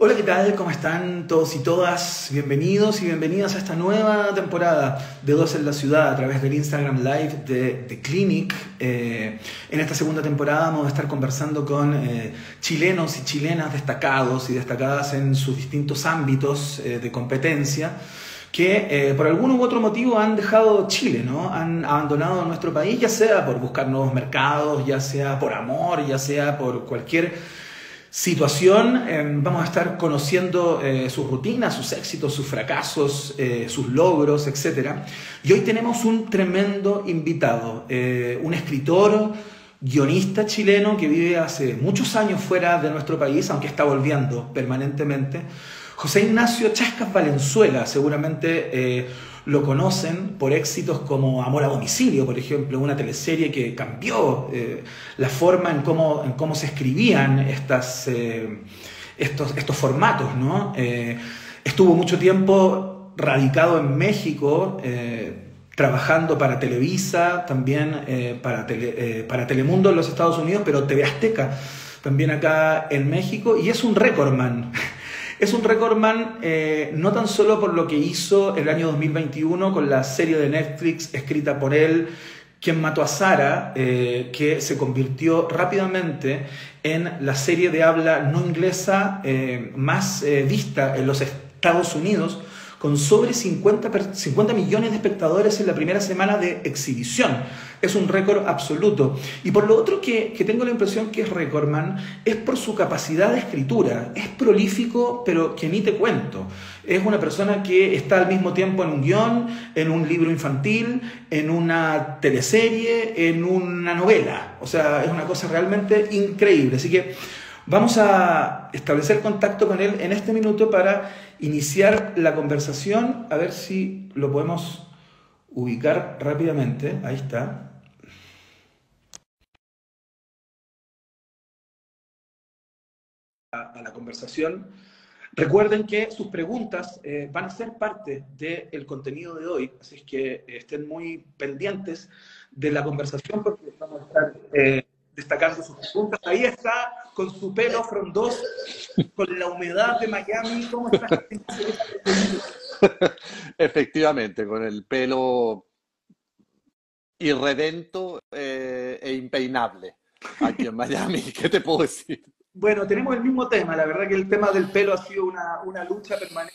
Hola, ¿qué tal? ¿Cómo están todos y todas? Bienvenidos y bienvenidas a esta nueva temporada de Dos en la Ciudad a través del Instagram Live de The Clinic. En esta segunda temporada vamos a estar conversando con chilenos y chilenas destacados y destacadas en sus distintos ámbitos de competencia que por algún u otro motivo han dejado Chile, ¿no? Han abandonado nuestro país, ya sea por buscar nuevos mercados, ya sea por amor, ya sea por cualquier situación. Vamos a estar conociendo sus rutinas, sus éxitos, sus fracasos, sus logros, etc. Y hoy tenemos un tremendo invitado, un escritor, guionista chileno que vive hace muchos años fuera de nuestro país, aunque está volviendo permanentemente. José Ignacio Chascas Valenzuela, seguramente lo conocen por éxitos como Amor a Domicilio, por ejemplo, una teleserie que cambió la forma en cómo se escribían estos formatos, ¿no? Estuvo mucho tiempo radicado en México, trabajando para Televisa, también para Telemundo en los Estados Unidos, pero TV Azteca también acá en México, y es un récordman. Es un récordman no tan solo por lo que hizo el año 2021 con la serie de Netflix escrita por él, Quien mató a Sara, que se convirtió rápidamente en la serie de habla no inglesa más vista en los Estados Unidos, con sobre 50 millones de espectadores en la primera semana de exhibición. Es un récord absoluto. Y por lo otro que tengo la impresión que es récordman, es por su capacidad de escritura. Es prolífico, pero que ni te cuento. Es una persona que está al mismo tiempo en un guión, en un libro infantil, en una teleserie, en una novela. O sea, es una cosa realmente increíble. Así que vamos a establecer contacto con él en este minuto para iniciar la conversación, a ver si lo podemos ubicar rápidamente. Ahí está. A la conversación. Recuerden que sus preguntas van a ser parte del contenido de hoy, así es que estén muy pendientes de la conversación porque vamos a estar destacando sus preguntas. Ahí está, con su pelo frondoso, con la humedad de Miami. ¿Cómo estás? Efectivamente, con el pelo irredento e impeinable aquí en Miami. ¿Qué te puedo decir? Bueno, tenemos el mismo tema. La verdad que el tema del pelo ha sido una lucha permanente.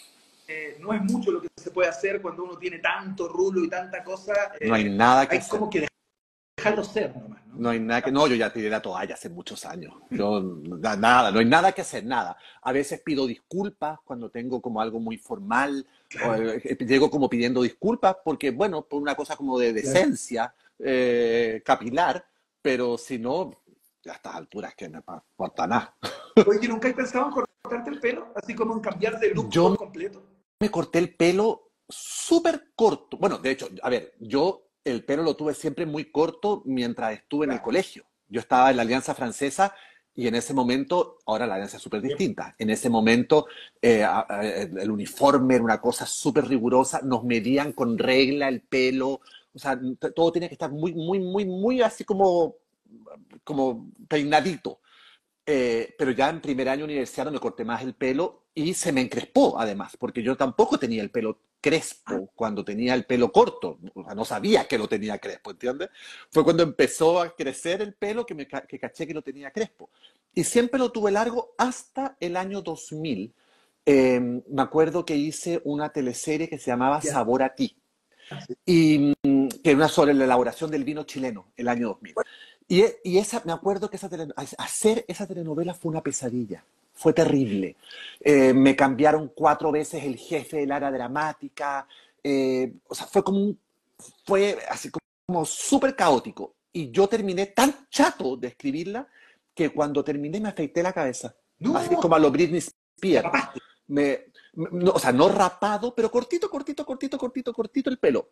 No es mucho lo que se puede hacer cuando uno tiene tanto rulo y tanta cosa. No hay nada que Hay hacer. como que dejarlo ser nomás, ¿no? No hay nada que... No, yo ya tiré la toalla hace muchos años. Yo, nada, no hay nada que hacer, nada. A veces pido disculpas cuando tengo como algo muy formal. O, Claro, llego como pidiendo disculpas porque, bueno, por una cosa como de claro. decencia capilar, pero si no, a estas alturas que me importa nada. Oye, ¿nunca has pensado en cortarte el pelo? Así como en cambiar de look por Yo completo. me corté el pelo súper corto. Bueno, de hecho, a ver, yo el pelo lo tuve siempre muy corto mientras estuve en el Claro. colegio. Yo estaba en la Alianza Francesa y en ese momento, ahora la alianza es súper distinta. En ese momento el uniforme era una cosa súper rigurosa, nos medían con regla el pelo, o sea, todo tenía que estar muy, muy, muy, muy así como peinadito. Pero ya en primer año universitario me corté más el pelo y se me encrespó además, porque yo tampoco tenía el pelo crespo cuando tenía el pelo corto, o sea, no sabía que lo tenía crespo, ¿entiendes? Fue cuando empezó a crecer el pelo que caché que lo tenía crespo. Y siempre lo tuve largo hasta el año 2000. Me acuerdo que hice una teleserie que se llamaba Ya. Sabor a ti, y que era sobre la elaboración del vino chileno, el año 2000. Y esa, me acuerdo que hacer esa telenovela fue una pesadilla, fue terrible. Me cambiaron 4 veces el jefe del área dramática, o sea, fue así como súper caótico. Y yo terminé tan chato de escribirla que cuando terminé me afeité la cabeza, así No, como a lo Britney te Spears. rapaste. No, o sea, no rapado, pero cortito, cortito, cortito, cortito, cortito el pelo.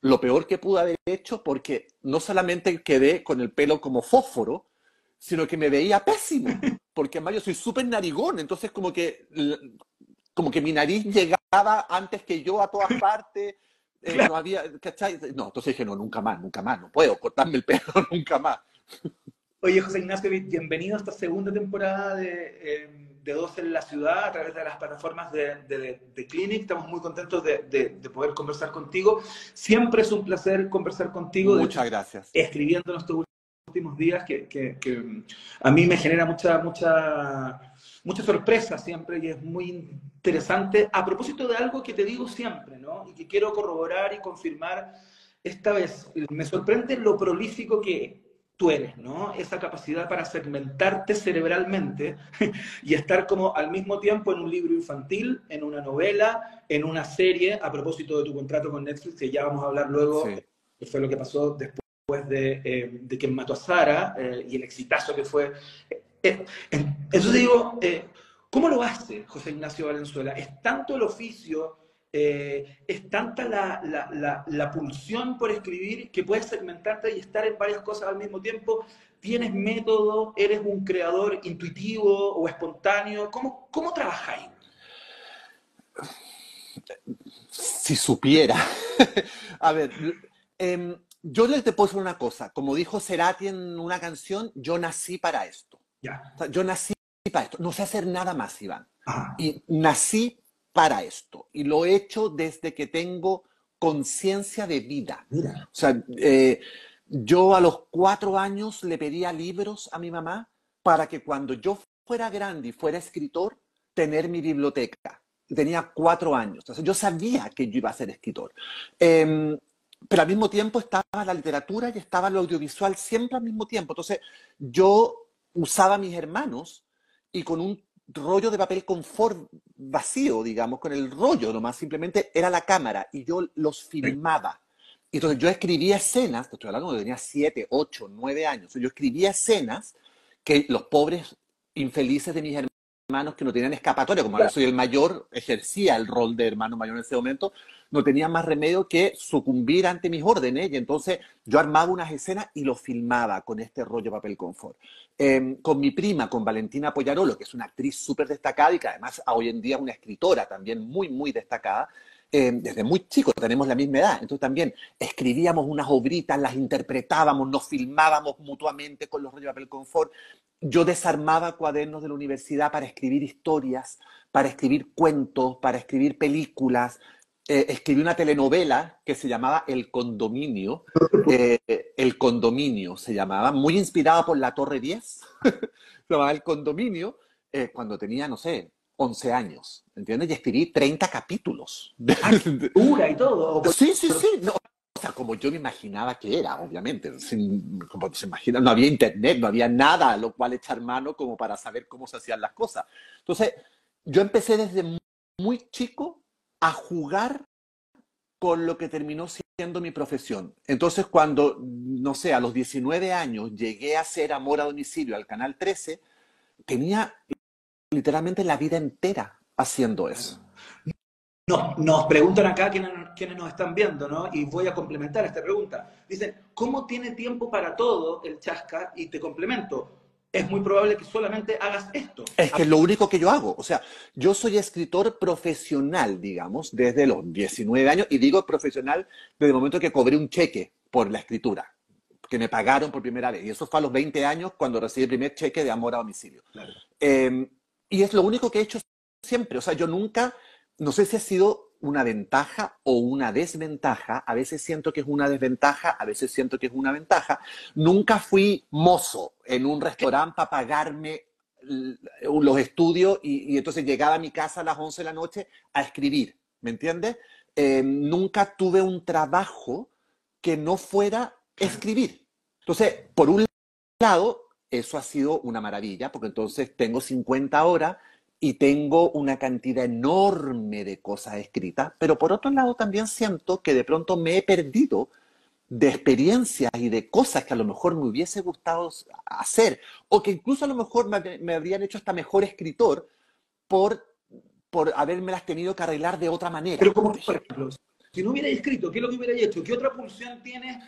Lo peor que pude haber hecho porque no solamente quedé con el pelo como fósforo, sino que me veía pésimo. Porque además yo soy súper narigón, entonces como que mi nariz llegaba antes que yo a todas partes, Claro. no había, ¿cachai? No, entonces dije, no, nunca más, no puedo cortarme el pelo nunca más. Oye, José Ignacio, bienvenido a esta segunda temporada de de 12 en la ciudad a través de las plataformas de Clinic. Estamos muy contentos de poder conversar contigo. Siempre es un placer conversar contigo. De hecho, Muchas gracias. escribiendo en estos últimos días que a mí me genera mucha sorpresa siempre y es muy interesante. A propósito de algo que te digo siempre, ¿no? Y que quiero corroborar y confirmar esta vez. Me sorprende lo prolífico que tú eres, ¿no? Esa capacidad para segmentarte cerebralmente y estar como al mismo tiempo en un libro infantil, en una novela, en una serie, a propósito de tu contrato con Netflix, que ya vamos a hablar luego, Sí. que fue lo que pasó después de quien mató a Sara y el exitazo que fue. Entonces digo, ¿cómo lo hace José Ignacio Valenzuela? ¿Es tanto el oficio, es tanta la pulsión por escribir que puedes segmentarte y estar en varias cosas al mismo tiempo? ¿Tienes método? ¿Eres un creador intuitivo o espontáneo? ¿Cómo trabajáis? Si supiera. A ver, yo les te puedo decir una cosa. Como dijo Cerati en una canción, yo nací para esto. Ya. O sea, yo nací para esto. No sé hacer nada más, Iván. Ajá. Y nací para esto. Y lo he hecho desde que tengo conciencia de vida. Mira. O sea, yo a los 4 años le pedía libros a mi mamá para que cuando yo fuera grande y fuera escritor, tener mi biblioteca. Tenía 4 años. Entonces yo sabía que yo iba a ser escritor. Pero al mismo tiempo estaba la literatura y estaba lo audiovisual siempre al mismo tiempo. Entonces yo usaba a mis hermanos y con un rollo de papel confort vacío, digamos, con el rollo nomás, simplemente era la cámara y yo los filmaba. Y entonces yo escribía escenas, te estoy hablando cuando tenía 7, 8, 9 años, yo escribía escenas que los pobres infelices de mis hermanos que no tenían escapatoria, como ahora soy el mayor, ejercía el rol de hermano mayor en ese momento, no tenía más remedio que sucumbir ante mis órdenes y entonces yo armaba unas escenas y los filmaba con este rollo de papel confort. Con mi prima, con Valentina Poyarolo, que es una actriz súper destacada y que además hoy en día es una escritora también muy, muy destacada, desde muy chico, tenemos la misma edad, entonces también escribíamos unas obritas, las interpretábamos, nos filmábamos mutuamente con los rollos de papel confort. Yo desarmaba cuadernos de la universidad para escribir historias, para escribir cuentos, para escribir películas. Escribí una telenovela que se llamaba El Condominio. El Condominio se llamaba, muy inspirada por La Torre 10. Se llamaba El Condominio, cuando tenía, no sé, 11 años, ¿entiendes? Y escribí 30 capítulos. Pura y todo. Sí, sí, sí. No, o sea, como yo me imaginaba que era, obviamente. Como se imagina, no había internet, no había nada a lo cual echar mano como para saber cómo se hacían las cosas. Entonces, yo empecé desde muy chico a jugar con lo que terminó siendo mi profesión. Entonces, cuando, no sé, a los 19 años llegué a hacer Amor a Domicilio al Canal 13, tenía literalmente la vida entera haciendo eso. Nos preguntan acá quienes nos están viendo, ¿no? Y voy a complementar esta pregunta. Dicen, ¿cómo tiene tiempo para todo el Chasca? Y te complemento, es muy probable que solamente hagas esto. Es que es lo único que yo hago. O sea, yo soy escritor profesional, digamos, desde los 19 años, y digo profesional desde el momento que cobré un cheque por la escritura, que me pagaron por primera vez. Y eso fue a los 20 años cuando recibí el primer cheque de Amor a Domicilio. Claro. Y es lo único que he hecho siempre. O sea, yo nunca, no sé si ha sido una ventaja o una desventaja. A veces siento que es una desventaja, a veces siento que es una ventaja. Nunca fui mozo en un restaurante para pagarme los estudios y entonces llegaba a mi casa a las 11 de la noche a escribir, ¿me entiendes? Nunca tuve un trabajo que no fuera escribir. Entonces, por un lado, eso ha sido una maravilla, porque entonces tengo 50 horas y tengo una cantidad enorme de cosas escritas, pero por otro lado también siento que de pronto me he perdido de experiencias y de cosas que a lo mejor me hubiese gustado hacer, o que incluso a lo mejor me habrían hecho hasta mejor escritor por, por habérmelas tenido que arreglar de otra manera. Pero como, por ejemplo, si no hubierais escrito, ¿qué es lo que hubierais hecho? ¿Qué otra pulsión tienes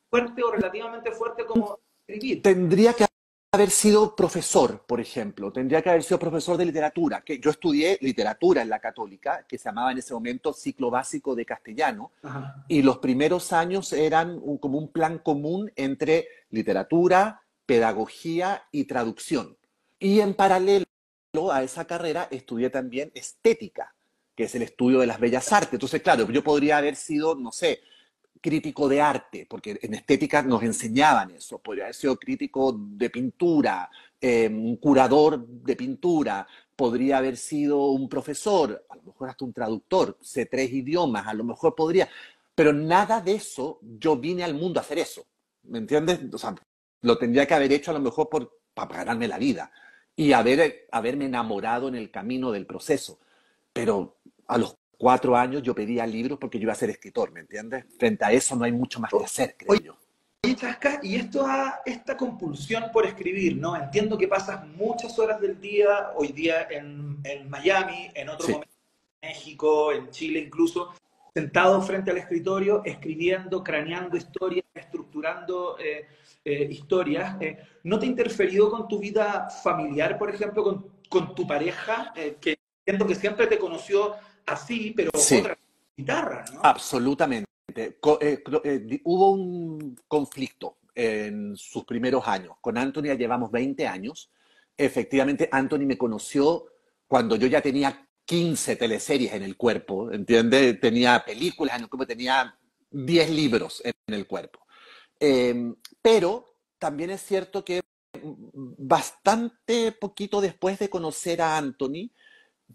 fuerte o relativamente fuerte como escribir? Tendría que haber sido profesor, por ejemplo. Tendría que haber sido profesor de literatura. Que yo estudié literatura en la Católica, que se llamaba en ese momento Ciclo Básico de Castellano. Ajá. Y los primeros años eran como un plan común entre literatura, pedagogía y traducción. Y en paralelo a esa carrera estudié también estética, que es el estudio de las bellas artes. Entonces, claro, yo podría haber sido, no sé, crítico de arte, porque en estética nos enseñaban eso. Podría haber sido crítico de pintura, un curador de pintura, podría haber sido un profesor, a lo mejor hasta un traductor, sé 3 idiomas, a lo mejor podría, pero nada de eso, yo vine al mundo a hacer eso, ¿me entiendes? O sea, lo tendría que haber hecho a lo mejor para ganarme la vida y haberme enamorado en el camino del proceso. Pero a los 4 años yo pedía libros porque yo iba a ser escritor, ¿me entiendes? Frente a eso no hay mucho más que hacer, creo yo. Oye, Chasca, y esta compulsión por escribir, ¿no? Entiendo que pasas muchas horas del día, hoy día en Miami, en otro Sí. momento en México, en Chile incluso, sentado frente al escritorio, escribiendo, craneando historias, estructurando historias. ¿No te ha interferido con tu vida familiar, por ejemplo, con tu pareja, que entiendo que siempre te conoció así, pero Sí, otra guitarra, ¿no? absolutamente. Hubo un conflicto en sus primeros años. Con Anthony ya llevamos 20 años. Efectivamente, Anthony me conoció cuando yo ya tenía 15 teleseries en el cuerpo, ¿entiendes? Tenía películas en el cuerpo, tenía 10 libros en el cuerpo. Pero también es cierto que bastante poquito después de conocer a Anthony,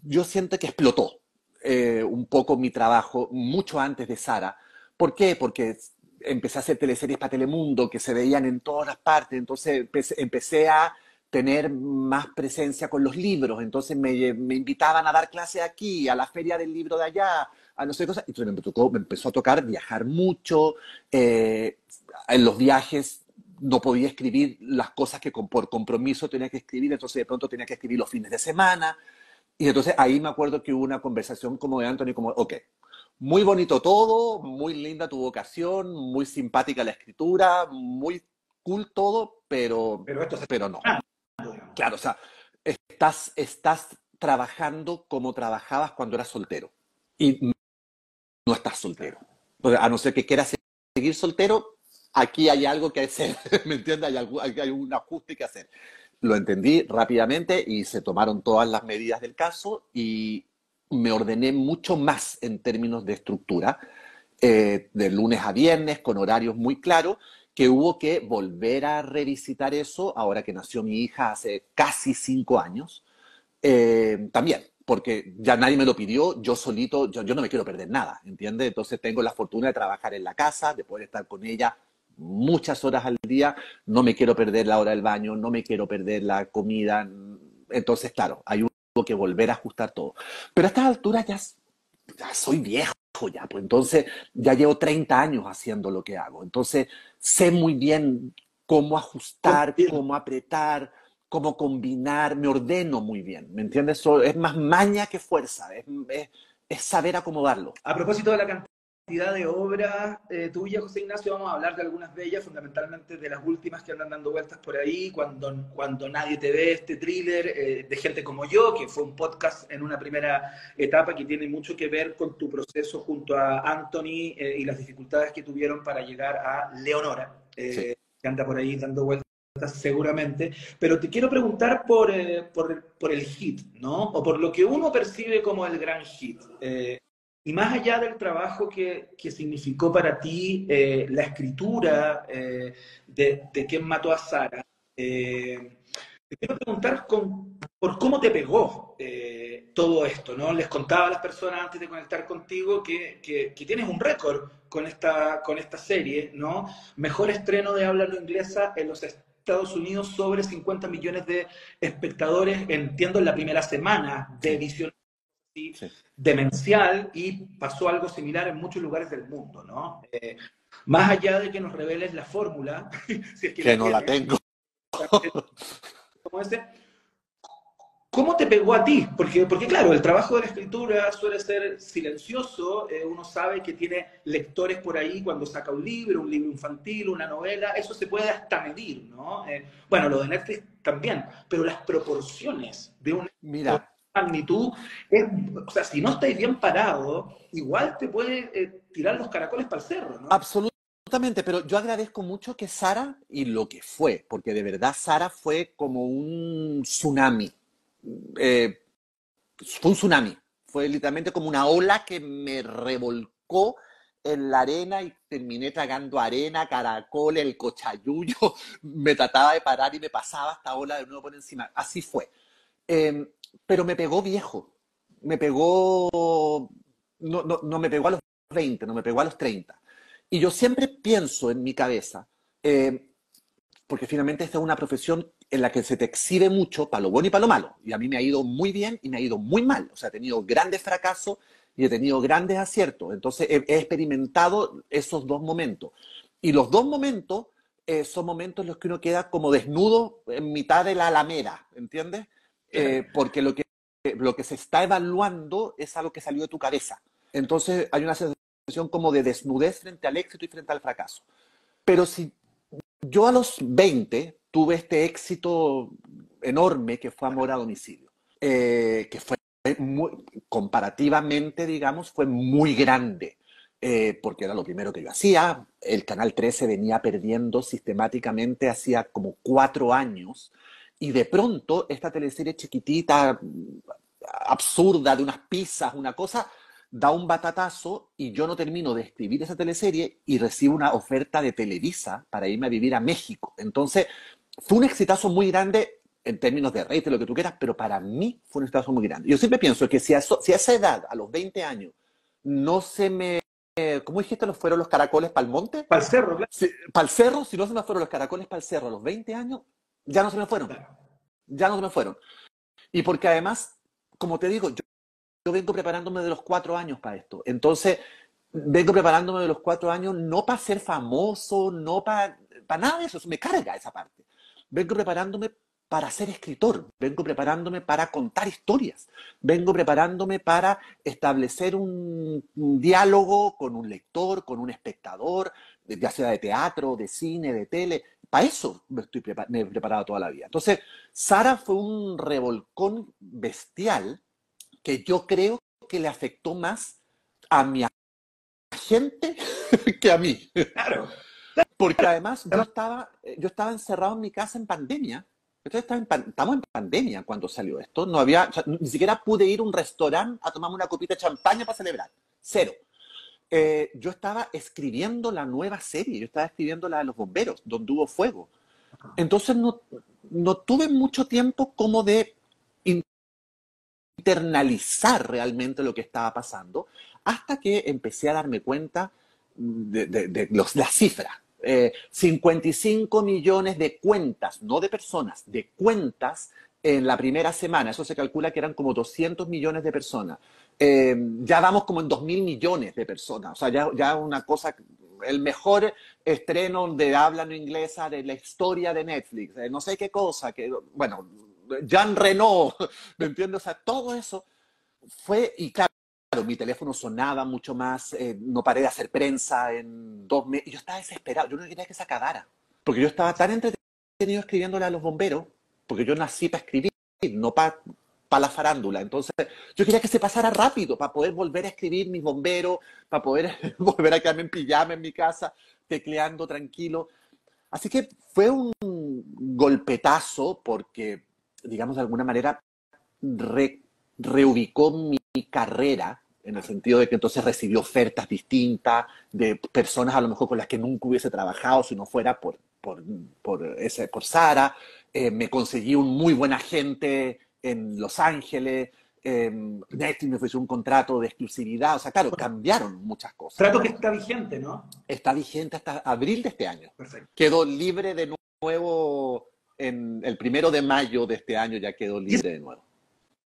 yo siento que explotó un poco mi trabajo, mucho antes de Sara. ¿Por qué? Porque empecé a hacer teleseries para Telemundo que se veían en todas las partes, entonces empecé a tener más presencia con los libros, entonces me invitaban a dar clases aquí, a la feria del libro de allá, a no sé qué cosas, entonces me empezó a tocar viajar mucho, en los viajes no podía escribir las cosas que por compromiso tenía que escribir, entonces de pronto tenía que escribir los fines de semana, y entonces ahí me acuerdo que hubo una conversación como de Anthony, como, ok, muy bonito todo, muy linda tu vocación, muy simpática la escritura, muy cool todo, Pero esto se pero no. está dando, digamos. Claro, o sea, estás trabajando como trabajabas cuando eras soltero y no estás soltero. Pues, a no ser que quieras seguir soltero, aquí hay algo que hacer, ¿me entiendes? Hay un ajuste que hacer. Lo entendí rápidamente y se tomaron todas las medidas del caso y me ordené mucho más en términos de estructura, de lunes a viernes, con horarios muy claros, que hubo que volver a revisitar eso ahora que nació mi hija hace casi 5 años. También, porque ya nadie me lo pidió, yo solito, yo no me quiero perder nada, ¿entiendes? Entonces tengo la fortuna de trabajar en la casa, de poder estar con ella muchas horas al día, no me quiero perder la hora del baño, no me quiero perder la comida, entonces claro, hay que volver a ajustar todo. Pero a estas alturas ya soy viejo ya, pues entonces ya llevo 30 años haciendo lo que hago, entonces sé muy bien cómo ajustar, cómo apretar, cómo combinar, me ordeno muy bien, ¿me entiendes? Es más maña que fuerza, es saber acomodarlo. A propósito de la cantidad de obras tuyas, José Ignacio, vamos a hablar de algunas de ellas, fundamentalmente de las últimas que andan dando vueltas por ahí, cuando nadie te ve, este thriller de Gente como yo, que fue un podcast en una primera etapa que tiene mucho que ver con tu proceso junto a Anthony y las dificultades que tuvieron para llegar a Leonora, Sí. que anda por ahí dando vueltas seguramente, pero te quiero preguntar por el hit, ¿no? O por lo que uno percibe como el gran hit. Y más allá del trabajo que significó para ti la escritura de Quién mató a Sara, te quiero preguntar por cómo te pegó todo esto, ¿no? Les contaba a las personas antes de conectar contigo que tienes un récord con esta serie, ¿no? Mejor estreno de habla no inglesa en los Estados Unidos, sobre 50 millones de espectadores, entiendo, en la primera semana de Sí, edición sí. demencial, y pasó algo similar en muchos lugares del mundo, ¿no? Más allá de que nos reveles la fórmula, si es que Que la no la tienes, tengo. como ese, ¿cómo te pegó a ti? Porque claro, el trabajo de la escritura suele ser silencioso, uno sabe que tiene lectores por ahí cuando saca un libro infantil, una novela, eso se puede hasta medir, ¿no? Bueno, lo de Netflix también, pero las proporciones de una Mira, magnitud, o sea, si no estáis bien parado, igual te puede tirar los caracoles para el cerro, ¿no? absolutamente, pero yo agradezco mucho que Sara y lo que fue, porque de verdad Sara fue como un tsunami. fue un tsunami. Fue literalmente como una ola que me revolcó en la arena y terminé tragando arena, caracoles, el cochayuyo. Me trataba de parar y me pasaba esta ola de nuevo por encima. Así fue. Pero me pegó viejo. Me pegó. No me pegó a los 20, no me pegó a los 30. Y yo siempre pienso en mi cabeza, porque finalmente esta es una profesión en la que se te exhibe mucho para lo bueno y para lo malo. Y a mí me ha ido muy bien y me ha ido muy mal. O sea, he tenido grandes fracasos y he tenido grandes aciertos. Entonces he experimentado esos dos momentos. Y los dos momentos son momentos en los que uno queda como desnudo en mitad de la alameda, ¿entiendes? Porque lo que se está evaluando es algo que salió de tu cabeza. Entonces hay una sensación como de desnudez frente al éxito y frente al fracaso. Pero si yo a los 20 tuve este éxito enorme que fue Amor a Domicilio, que fue muy, comparativamente, digamos, fue muy grande, porque era lo primero que yo hacía. El Canal 13 venía perdiendo sistemáticamente hacía como 4 años, y de pronto esta teleserie chiquitita, absurda, de unas pizzas, una cosa, da un batatazo y yo no termino de escribir esa teleserie y recibo una oferta de Televisa para irme a vivir a México. Entonces, fue un exitazo muy grande en términos de rating, lo que tú quieras, pero para mí fue un exitazo muy grande. Yo siempre pienso que si a esa edad, a los 20 años, no se me... ¿Cómo dijiste? ¿No fueron los caracoles para el monte? Para el cerro, claro. Si, para el cerro, si no se me fueron los caracoles para el cerro a los 20 años, ya no se me fueron. Ya no se me fueron. Y porque además, como te digo, yo vengo preparándome de los 4 años para esto. Entonces, vengo preparándome de los 4 años no para ser famoso, no para nada de eso. Eso me carga esa parte. Vengo preparándome para ser escritor, vengo preparándome para contar historias, vengo preparándome para establecer un diálogo con un lector, con un espectador, ya sea de teatro, de cine, de tele. Para eso me he preparado toda la vida. Entonces, Sara fue un revolcón bestial que yo creo que le afectó más a mi gente que a mí. Claro. Porque además yo estaba encerrado en mi casa en pandemia. Estamos en pandemia cuando salió esto. No había, o sea, ni siquiera pude ir a un restaurante a tomarme una copita de champaña para celebrar. Cero. Yo estaba escribiendo la nueva serie. Yo estaba escribiendo la de los bomberos, donde hubo fuego. Entonces no tuve mucho tiempo como de internalizar realmente lo que estaba pasando, hasta que empecé a darme cuenta de las cifras. 55 millones de cuentas, no de personas, de cuentas en la primera semana. Eso se calcula que eran como 200 millones de personas. Ya vamos como en 2.000 millones de personas. O sea, ya una cosa, el mejor estreno de habla no inglesa de la historia de Netflix. No sé qué cosa, bueno, Jean Reno, ¿me entiendes? O sea, todo eso fue, y claro, mi teléfono sonaba mucho más, no paré de hacer prensa en 2 meses, y yo estaba desesperado, yo no quería que se acabara, porque yo estaba tan entretenido escribiéndole a los bomberos, porque yo nací para escribir, no para la farándula. Entonces, yo quería que se pasara rápido para poder volver a escribir mis bomberos, para poder volver a quedarme en pijama en mi casa, tecleando tranquilo. Así que fue un golpetazo porque, digamos, de alguna manera reubicó mi carrera, en el sentido de que entonces recibí ofertas distintas de personas a lo mejor con las que nunca hubiese trabajado si no fuera por Sara. Me conseguí un muy buen agente en Los Ángeles. Netflix me ofreció un contrato de exclusividad. O sea, claro, cambiaron muchas cosas. Trato que está vigente, ¿no? Está vigente hasta abril de este año. Perfecto. Quedó libre de nuevo en el 1 de mayo de este año, ya quedó libre de nuevo.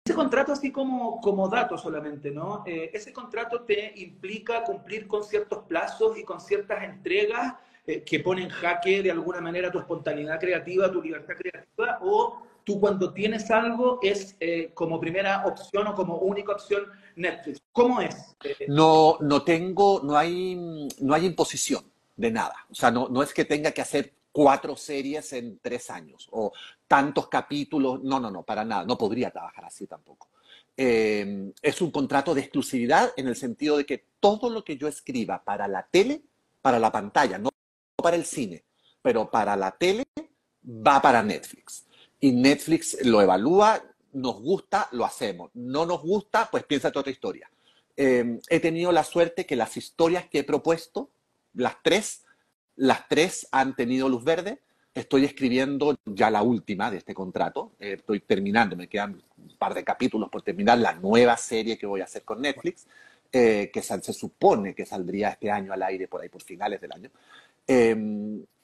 Ese contrato, así como dato solamente, ¿no? Ese contrato te implica cumplir con ciertos plazos y con ciertas entregas que ponen en jaque de alguna manera tu espontaneidad creativa, tu libertad creativa, o tú cuando tienes algo es como primera opción o como única opción Netflix. ¿Cómo es? No hay imposición de nada. O sea, no es que tenga que hacer 4 series en 3 años o tantos capítulos. No, para nada. No podría trabajar así tampoco. Es un contrato de exclusividad en el sentido de que todo lo que yo escriba para la tele, para la pantalla, no para el cine, pero para la tele, va para Netflix. Y Netflix lo evalúa. nos gusta, lo hacemos. No nos gusta, pues piénsate otra historia. He tenido la suerte que las historias que he propuesto, las tres han tenido luz verde. Estoy escribiendo ya la última de este contrato. Estoy terminando, me quedan un par de capítulos por terminar la nueva serie que voy a hacer con Netflix, se supone que saldría este año al aire por ahí, por finales del año.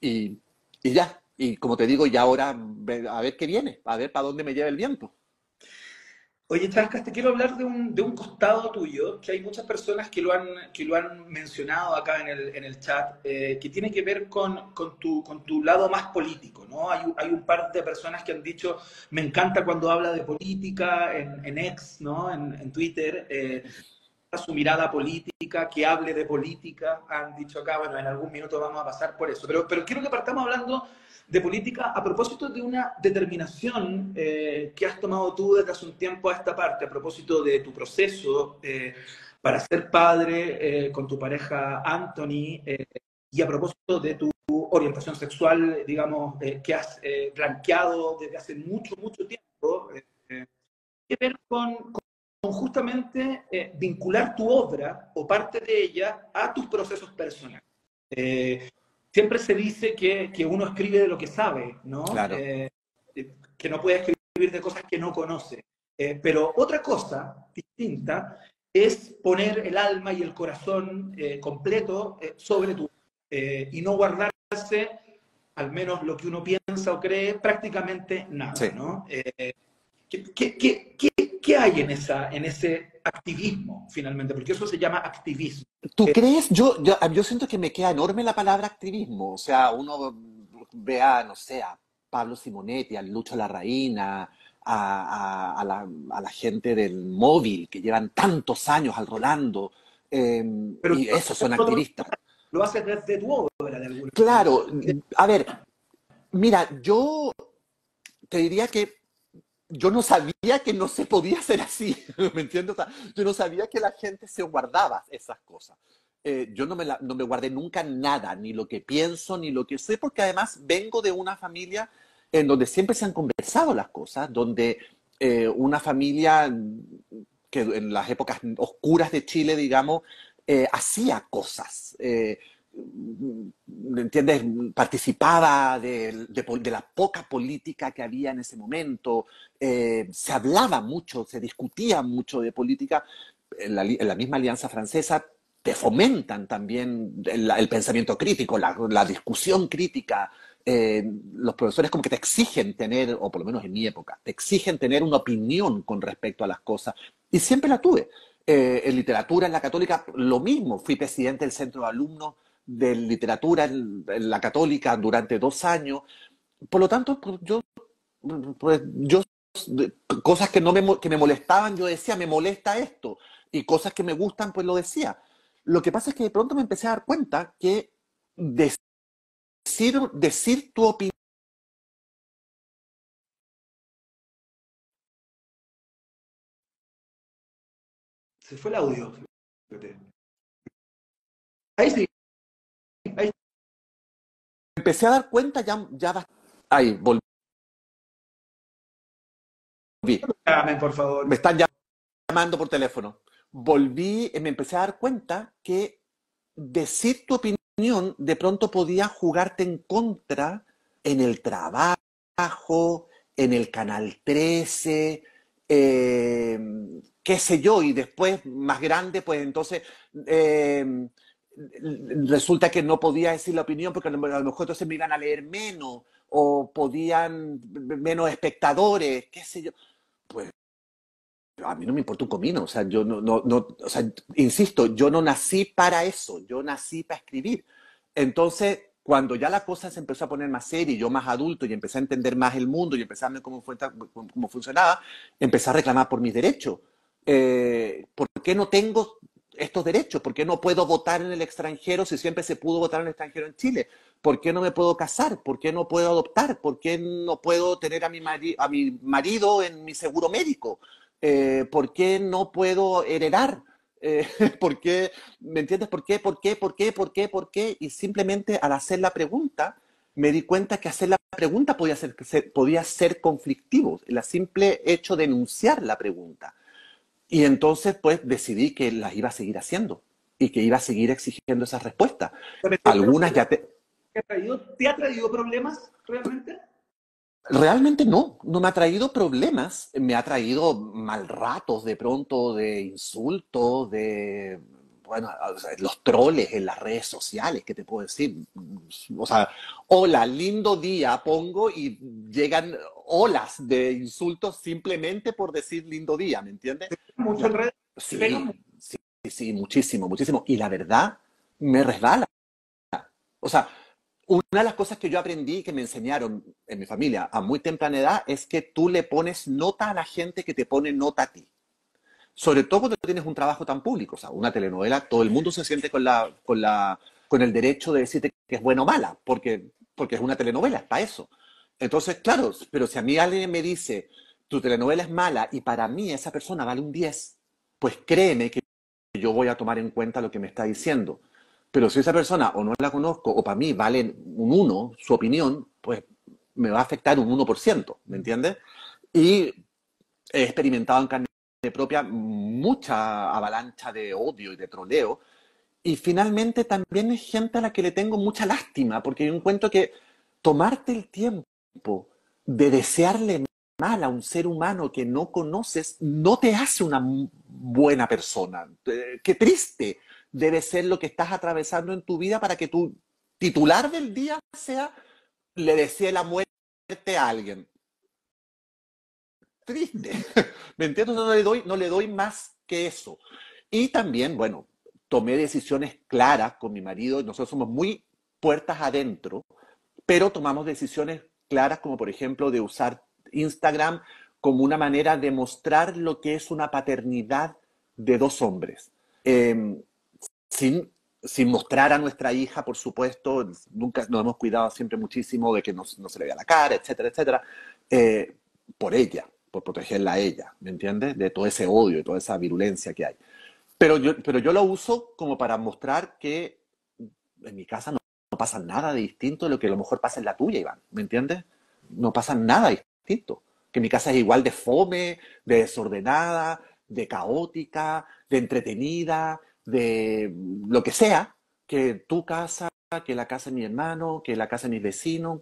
Y ya, y como te digo, ya ahora a ver qué viene, a ver para dónde me lleva el viento. Oye, Charcas, te quiero hablar de un costado tuyo, que hay muchas personas que lo han mencionado acá en el chat, que tiene que ver con tu lado más político, ¿no? Hay un par de personas que han dicho, me encanta cuando habla de política en X, ¿no? En Twitter, su mirada política, que hable de política, han dicho acá, bueno, en algún minuto vamos a pasar por eso, pero quiero que partamos hablando de política a propósito de una determinación que has tomado tú desde hace un tiempo a esta parte, a propósito de tu proceso para ser padre con tu pareja Anthony y a propósito de tu orientación sexual, digamos, que has blanqueado desde hace mucho, mucho tiempo, que ver con justamente vincular tu obra o parte de ella a tus procesos personales. Siempre se dice que uno escribe de lo que sabe, ¿no? Claro. Que no puede escribir de cosas que no conoce. Pero otra cosa distinta es poner el alma y el corazón completo sobre tu y no guardarse, al menos lo que uno piensa o cree, prácticamente nada, Sí. ¿no? ¿Qué hay en ese activismo, finalmente? Porque eso se llama activismo. ¿Tú crees? Yo siento que me queda enorme la palabra activismo. O sea, uno ve a, no sé, a Pablo Simonetti, a Lucho Larraín, a la gente del móvil que llevan tantos años al Rolando, Pero y esos son activistas. lo haces desde tu obra, de alguna Claro, manera. a ver, mira, yo te diría que yo no sabía que no se podía hacer así, ¿me entiendes? O sea, yo no sabía que la gente se guardaba esas cosas. Yo no me guardé nunca nada, ni lo que pienso, ni lo que sé, porque además vengo de una familia en donde siempre se han conversado las cosas, donde una familia que en las épocas oscuras de Chile, digamos, hacía cosas. ¿Me entiendes? Participaba de la poca política que había en ese momento, se hablaba mucho, se discutía mucho de política. En la misma Alianza Francesa te fomentan también el pensamiento crítico, la discusión crítica. Los profesores como que te exigen tener, o por lo menos en mi época, te exigen tener una opinión con respecto a las cosas. Y siempre la tuve. En literatura, en la católica, lo mismo. Fui presidente del centro de alumnos de literatura en la católica durante 2 años. Por lo tanto, yo cosas que, no me, que me molestaban, yo decía, me molesta esto. Y cosas que me gustan, pues lo decía. Lo que pasa es que de pronto me empecé a dar cuenta que decir tu opinión. Se fue el audio. Ahí sí. Ahí Empecé a dar cuenta ya. Ahí, volví. llamen, por favor. Me están llamando por teléfono. Volví y me empecé a dar cuenta que decir tu opinión de pronto podía jugarte en contra en el trabajo, en el Canal 13, qué sé yo, y después más grande, pues entonces resulta que no podía decir la opinión porque a lo mejor entonces me iban a leer menos o podían menos espectadores, qué sé yo. Pues a mí no me importa un comino, o sea, yo o sea, insisto, yo no nací para eso, yo nací para escribir. Entonces, cuando ya la cosa se empezó a poner más seria y yo más adulto y empecé a entender más el mundo y empecé a ver cómo funcionaba, empecé a reclamar por mis derechos. ¿Por qué no tengo estos derechos? ¿Por qué no puedo votar en el extranjero si siempre se pudo votar en el extranjero en Chile? ¿Por qué no me puedo casar? ¿Por qué no puedo adoptar? ¿Por qué no puedo tener a mi marido en mi seguro médico? ¿Por qué no puedo heredar? ¿Por qué? ¿Me entiendes? ¿Por qué? ¿Por qué? ¿Por qué? ¿Por qué? ¿Por qué? Y simplemente al hacer la pregunta, me di cuenta que hacer la pregunta podía ser conflictivo, el simple hecho de enunciar la pregunta. Y entonces, pues, decidí que las iba a seguir haciendo y que iba a seguir exigiendo esas respuestas. Algunas ya te... ¿Te ha traído problemas realmente? Realmente no me ha traído problemas, me ha traído mal ratos de pronto, de insultos, de, bueno, o sea, los troles en las redes sociales, ¿qué te puedo decir? O sea, hola, lindo día, pongo y llegan olas de insultos simplemente por decir lindo día, ¿me entiendes? Mucho en La- redes, te pegan sí, mucho. sí, sí, muchísimo, muchísimo. Y la verdad, me resbala. O sea, una de las cosas que yo aprendí, que me enseñaron en mi familia a muy temprana edad, es que tú le pones nota a la gente que te pone nota a ti. Sobre todo cuando tienes un trabajo tan público, o sea, una telenovela, todo el mundo se siente con el derecho de decirte que es buena o mala, porque es una telenovela, es para eso. Entonces, claro, pero si a mí alguien me dice, tu telenovela es mala y para mí esa persona vale un 10, pues créeme que yo voy a tomar en cuenta lo que me está diciendo. Pero si esa persona o no la conozco o para mí vale un uno su opinión, pues me va a afectar un 1%, ¿me entiendes? Y he experimentado en carne propia mucha avalancha de odio y de troleo. Y finalmente también es gente a la que le tengo mucha lástima, porque yo encuentro que tomarte el tiempo de desearle mal a un ser humano que no conoces no te hace una buena persona. Qué triste debe ser lo que estás atravesando en tu vida para que tu titular del día sea le desee la muerte a alguien. Triste. ¿Me entiendes? No le doy más que eso. Y también, bueno, tomé decisiones claras con mi marido. Nosotros somos muy puertas adentro, pero tomamos decisiones claras como por ejemplo de usar Instagram como una manera de mostrar lo que es una paternidad de dos hombres. Eh, sin mostrar a nuestra hija, por supuesto, nunca nos hemos cuidado siempre muchísimo de que no se le vea la cara, etcétera, etcétera, eh, por ella, por protegerla a ella, ¿me entiendes? De todo ese odio, de toda esa virulencia que hay. Pero yo lo uso como para mostrar que en mi casa no pasa nada de distinto de lo que a lo mejor pasa en la tuya, Iván, ¿me entiendes? No pasa nada distinto. Que mi casa es igual de fome, de desordenada, de caótica, de entretenida, de lo que sea, que tu casa, que la casa de mi hermano, que la casa de mis vecinos.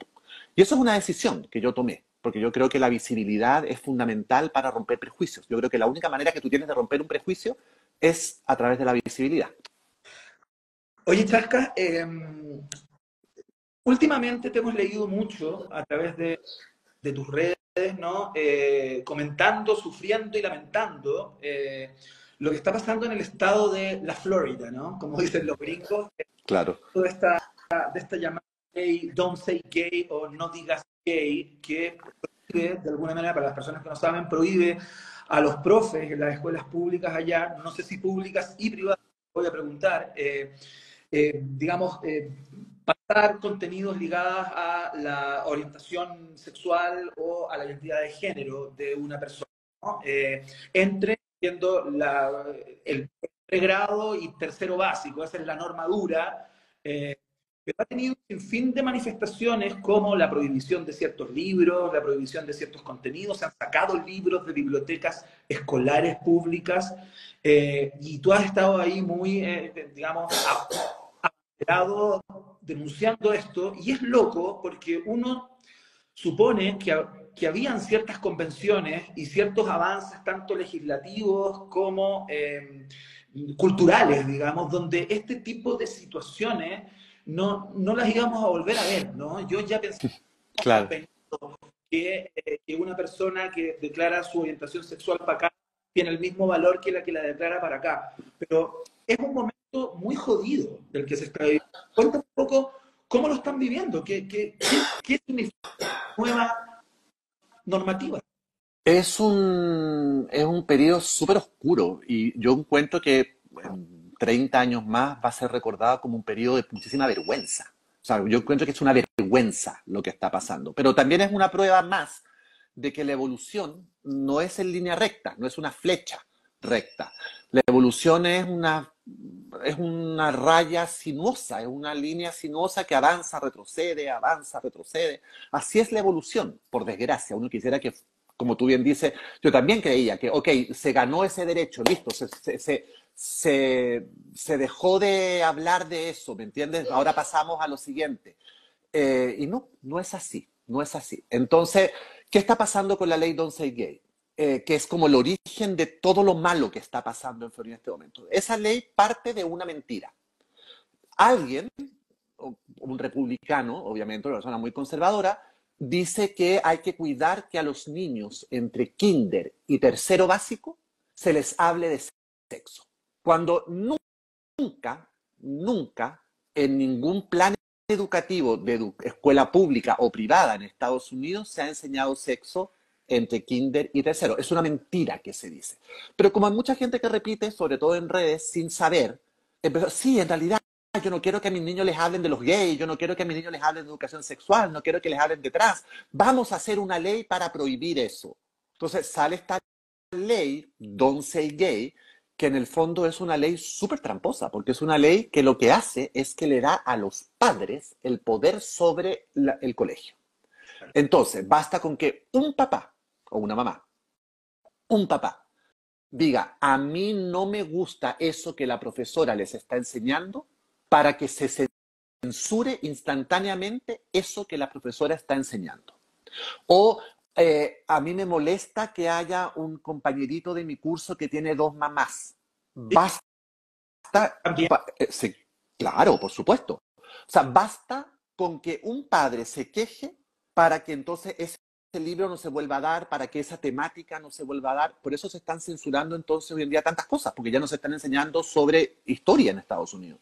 Y eso es una decisión que yo tomé, porque yo creo que la visibilidad es fundamental para romper prejuicios. Yo creo que la única manera que tú tienes de romper un prejuicio es a través de la visibilidad. Oye, Chasca, últimamente te hemos leído mucho a través de tus redes, ¿no? Comentando, sufriendo y lamentando lo que está pasando en el estado de la Florida, ¿no? Como dicen los gringos, Claro. de esta llamada gay, don't say gay o no digas gay, que prohíbe, de alguna manera, para las personas que no saben, prohíbe a los profes en las escuelas públicas allá, no sé si públicas y privadas, voy a preguntar, digamos, pasar contenidos ligados a la orientación sexual o a la identidad de género de una persona, ¿no? Entre siendo el pregrado y tercero básico, esa es la norma dura, pero ha tenido un sinfín de manifestaciones como la prohibición de ciertos libros, la prohibición de ciertos contenidos, se han sacado libros de bibliotecas escolares públicas, y tú has estado ahí muy, digamos, abanderado denunciando esto, y es loco porque uno supone que habían ciertas convenciones y ciertos avances, tanto legislativos como culturales, digamos, donde este tipo de situaciones no las íbamos a volver a ver, ¿no? Yo ya pensé Claro. que una persona que declara su orientación sexual para acá tiene el mismo valor que la declara para acá, pero es un momento muy jodido del que se está viviendo. Cuéntame un poco cómo lo están viviendo, qué significa nueva normativa. Es un periodo súper oscuro y yo encuentro que en 30 años más va a ser recordado como un periodo de muchísima vergüenza. O sea, yo encuentro que es una vergüenza lo que está pasando, pero también es una prueba más de que la evolución no es en línea recta, no es una flecha recta. La evolución es una raya sinuosa, es una línea sinuosa que avanza, retrocede, avanza, retrocede. Así es la evolución, por desgracia. Uno quisiera que, como tú bien dices, yo también creía que, ok, se ganó ese derecho, listo, se dejó de hablar de eso, ¿me entiendes? Ahora pasamos a lo siguiente. Y no, no es así, no es así. Entonces, ¿qué está pasando con la ley Don't Say Gay? Que es como el origen de todo lo malo que está pasando en Florida en este momento. Esa ley parte de una mentira. Alguien, un republicano, obviamente una persona muy conservadora, dice que hay que cuidar que a los niños entre kinder y tercero básico se les hable de sexo. Cuando nunca, nunca en ningún plan educativo de escuela pública o privada en Estados Unidos se ha enseñado sexo entre kinder y tercero. Es una mentira que se dice. Pero como hay mucha gente que repite, sobre todo en redes, sin saber, sí, en realidad yo no quiero que a mis niños les hablen de los gays, yo no quiero que a mis niños les hablen de educación sexual, no quiero que les hablen de trans. Vamos a hacer una ley para prohibir eso. Entonces sale esta ley, Don't Say Gay, que en el fondo es una ley súper tramposa, porque es una ley que lo que hace es que le da a los padres el poder sobre el colegio. Entonces, basta con que un papá o una mamá, un papá, diga, a mí no me gusta eso que la profesora les está enseñando, para que se censure instantáneamente eso que la profesora está enseñando. O a mí me molesta que haya un compañerito de mi curso que tiene dos mamás. Basta. También. Sí, claro, por supuesto. O sea, basta con que un padre se queje para que entonces ese libro no se vuelva a dar, para que esa temática no se vuelva a dar. Por eso se están censurando entonces hoy en día tantas cosas, porque ya no se están enseñando sobre historia en Estados Unidos.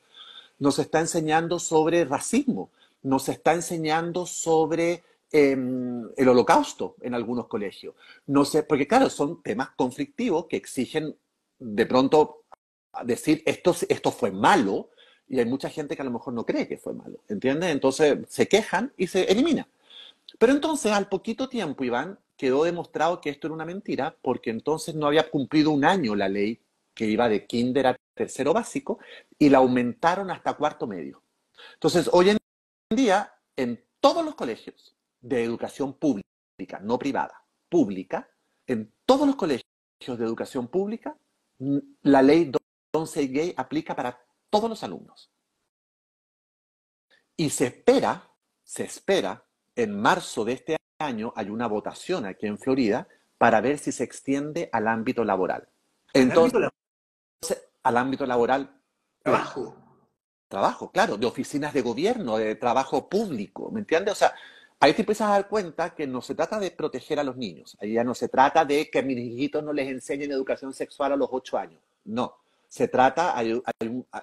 Nos está enseñando sobre racismo, nos está enseñando sobre el holocausto en algunos colegios. No sé, porque claro, son temas conflictivos que exigen de pronto decir esto fue malo, y hay mucha gente que a lo mejor no cree que fue malo, ¿entiendes? Entonces se quejan y se elimina. Pero entonces al poquito tiempo, Iván, quedó demostrado que esto era una mentira, porque entonces no había cumplido un año la ley que iba de kinder a tercero básico, y la aumentaron hasta cuarto medio. Entonces, hoy en día, en todos los colegios de educación pública, no privada, pública, en todos los colegios de educación pública, la ley Don't Say Gay aplica para todos los alumnos. Y se espera, en marzo de este año hay una votación aquí en Florida para ver si se extiende al ámbito laboral. Entonces, al ámbito laboral, trabajo, claro, de oficinas de gobierno, de trabajo público, ¿me entiendes? O sea, ahí te empiezas a dar cuenta que no se trata de proteger a los niños, ahí ya no se trata de que a mis hijitos no les enseñen educación sexual a los 8 años, no. Se trata,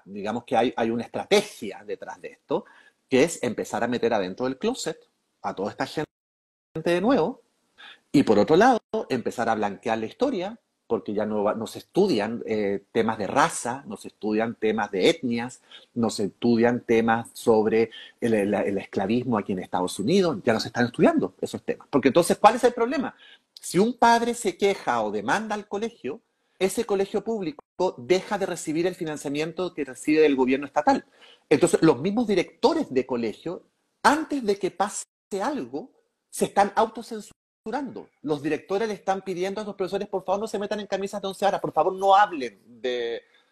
digamos que hay una estrategia detrás de esto, que es empezar a meter adentro del closet a toda esta gente de nuevo, y por otro lado, empezar a blanquear la historia, porque ya no se estudian temas de raza, no se estudian temas de etnias, no se estudian temas sobre el esclavismo aquí en Estados Unidos, ya no se están estudiando esos temas. Porque entonces, ¿cuál es el problema? Si un padre se queja o demanda al colegio, ese colegio público deja de recibir el financiamiento que recibe del gobierno estatal. Entonces, los mismos directores de colegio, antes de que pase algo, se están autocensurando. Los directores le están pidiendo a los profesores, por favor, no se metan en camisas de once varas, por favor, no hablen